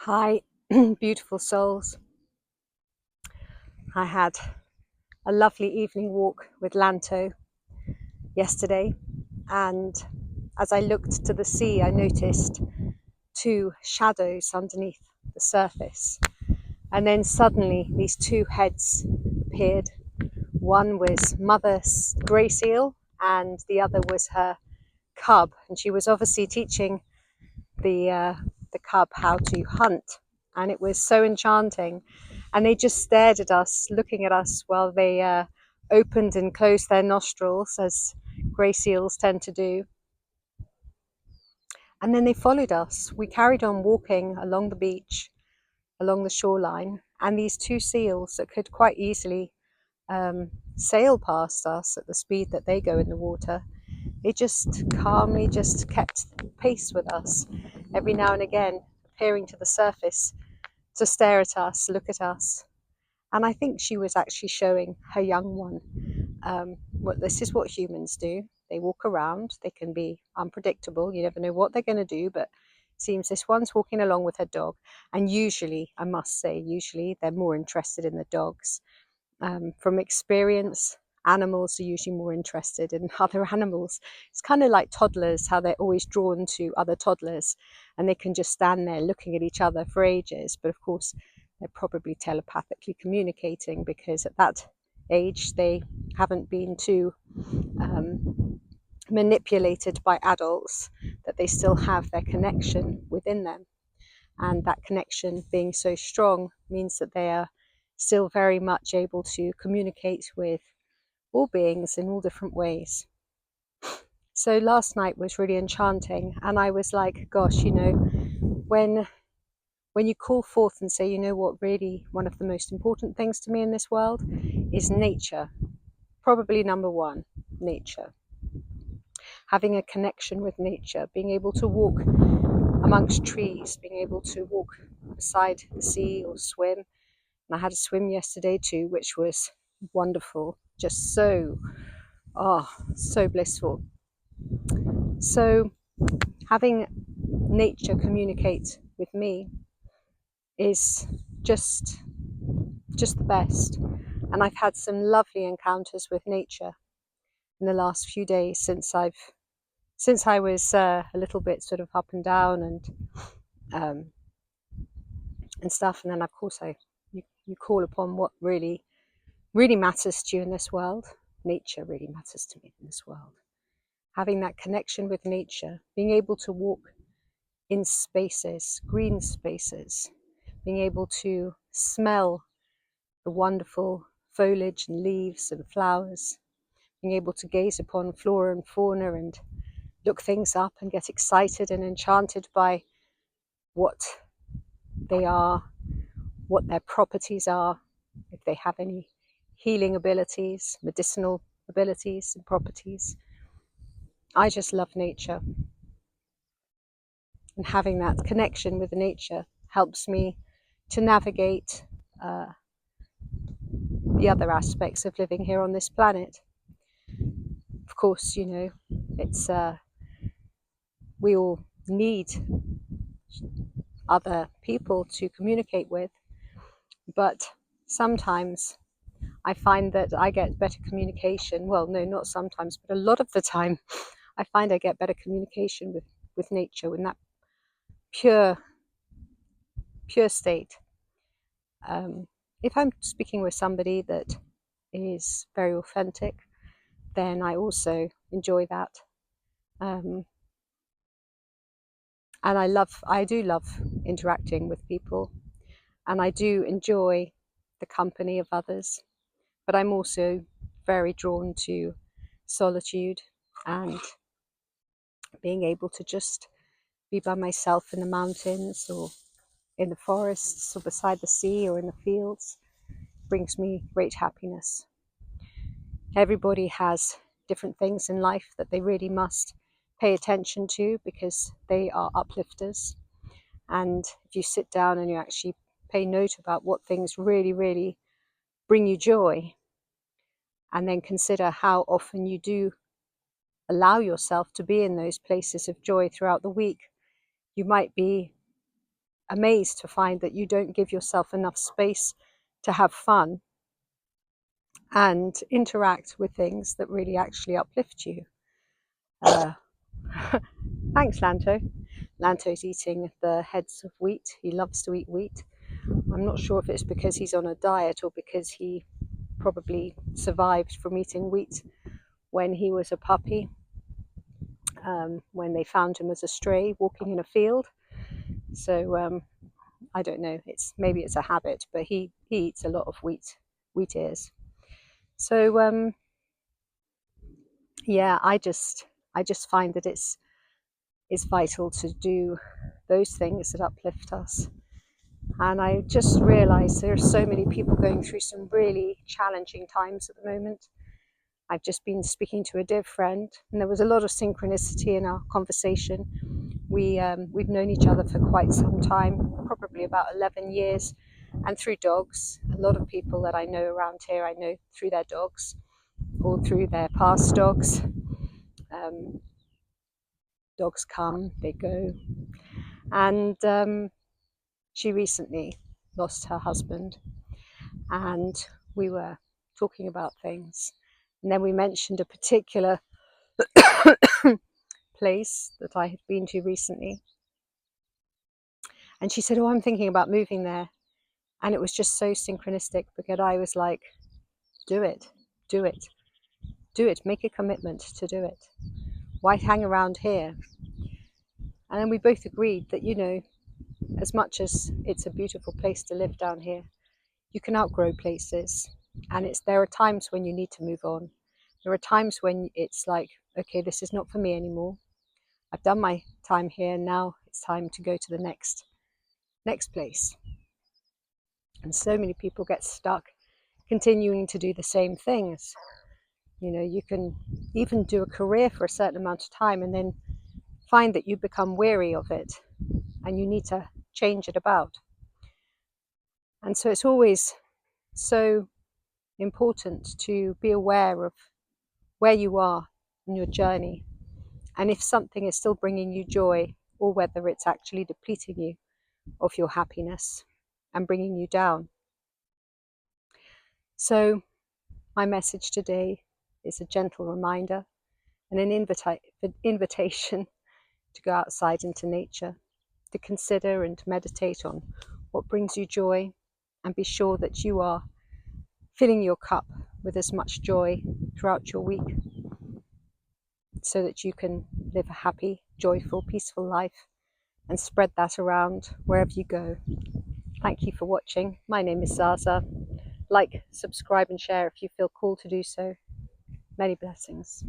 Hi, beautiful souls. I had a lovely evening walk with Lanto yesterday, and as I looked to the sea, I noticed two shadows underneath the surface. And then suddenly, these two heads appeared. One was Mother Grey Seal, and the other was her cub. And she was obviously teaching the cub how to hunt, and it was so enchanting. And they just stared at us, looking at us while they opened and closed their nostrils, as grey seals tend to do. And then they followed us. We carried on walking along the beach, along the shoreline, and these two seals that could quite easily sail past us at the speed that they go in the water, they just calmly just kept pace with us, every now and again appearing to the surface to stare at us, look at us. And I think she was actually showing her young one, this is what humans do. They walk around, they can be unpredictable, you never know what they're going to do, but it seems this one's walking along with her dog. And usually, I must say, usually they're more interested in the dogs. From experience, animals are usually more interested in other animals. It's kind of like toddlers, how they're always drawn to other toddlers, and they can just stand there looking at each other for ages. But of course, they're probably telepathically communicating, because at that age they haven't been too manipulated by adults, that they still have their connection within them. And that connection being so strong means that they are still very much able to communicate with all beings in all different ways. So last night was really enchanting, and I was like, gosh, when you call forth and say, you know what, really one of the most important things to me in this world is nature. Probably number one, nature. Having a connection with nature, being able to walk amongst trees, being able to walk beside the sea or swim. And I had a swim yesterday too, which was wonderful, just so blissful. So having nature communicate with me is just the best. And I've had some lovely encounters with nature in the last few days, since I was a little bit sort of up and down and stuff. And then of course you call upon what really matters to you in this world. Nature really matters to me in this world. Having that connection with nature, being able to walk in spaces, green spaces, being able to smell the wonderful foliage and leaves and flowers, being able to gaze upon flora and fauna and look things up and get excited and enchanted by what they are, what their properties are, if they have any healing abilities, medicinal abilities and properties. I just love nature. And having that connection with nature helps me to navigate the other aspects of living here on this planet. Of course, it's we all need other people to communicate with, but sometimes I find that I get better communication. Well, no, not sometimes, but a lot of the time, I find I get better communication with nature in that pure state. If I'm speaking with somebody that is very authentic, then I also enjoy that. And I do love interacting with people, and I do enjoy the company of others, but I'm also very drawn to solitude and being able to just be by myself in the mountains or in the forests or beside the sea or in the fields. Brings me great happiness. Everybody has different things in life that they really must pay attention to, because they are uplifters. And if you sit down and you actually pay note about what things really, really bring you joy, and then consider how often you do allow yourself to be in those places of joy throughout the week, you might be amazed to find that you don't give yourself enough space to have fun and interact with things that really actually uplift you. Thanks, Lanto. Lanto's eating the heads of wheat. He loves to eat wheat. I'm not sure if it's because he's on a diet or because he probably survived from eating wheat when he was a puppy, when they found him as a stray walking in a field. So I don't know, maybe it's a habit, but he eats a lot of wheat ears. So yeah, I just find that it's vital to do those things that uplift us. And I just realised there are so many people going through some really challenging times at the moment. I've just been speaking to a dear friend, and there was a lot of synchronicity in our conversation. We've known each other for quite some time, probably about 11 years, and through dogs. A lot of people that I know around here, I know through their dogs or through their past dogs. Dogs come, they go. And she recently lost her husband, and we were talking about things. And then we mentioned a particular place that I had been to recently. And she said, "Oh, I'm thinking about moving there." And it was just so synchronistic because I was like, do it, do it, do it, make a commitment to do it. Why hang around here? And then we both agreed that, you know, as much as it's a beautiful place to live down here, you can outgrow places. And there are times when you need to move on. There are times when it's like, okay, this is not for me anymore. I've done my time here, now it's time to go to the next place. And so many people get stuck continuing to do the same things. You know, you can even do a career for a certain amount of time and then find that you become weary of it and you need to change it about. And so it's always so important to be aware of where you are in your journey, and if something is still bringing you joy or whether it's actually depleting you of your happiness and bringing you down. So my message today is a gentle reminder and an invitation to go outside into nature, to consider and to meditate on what brings you joy, and be sure that you are filling your cup with as much joy throughout your week so that you can live a happy, joyful, peaceful life and spread that around wherever you go. Thank you for watching. My name is ZsaZsa. Like, subscribe and share if you feel called to do so. Many blessings.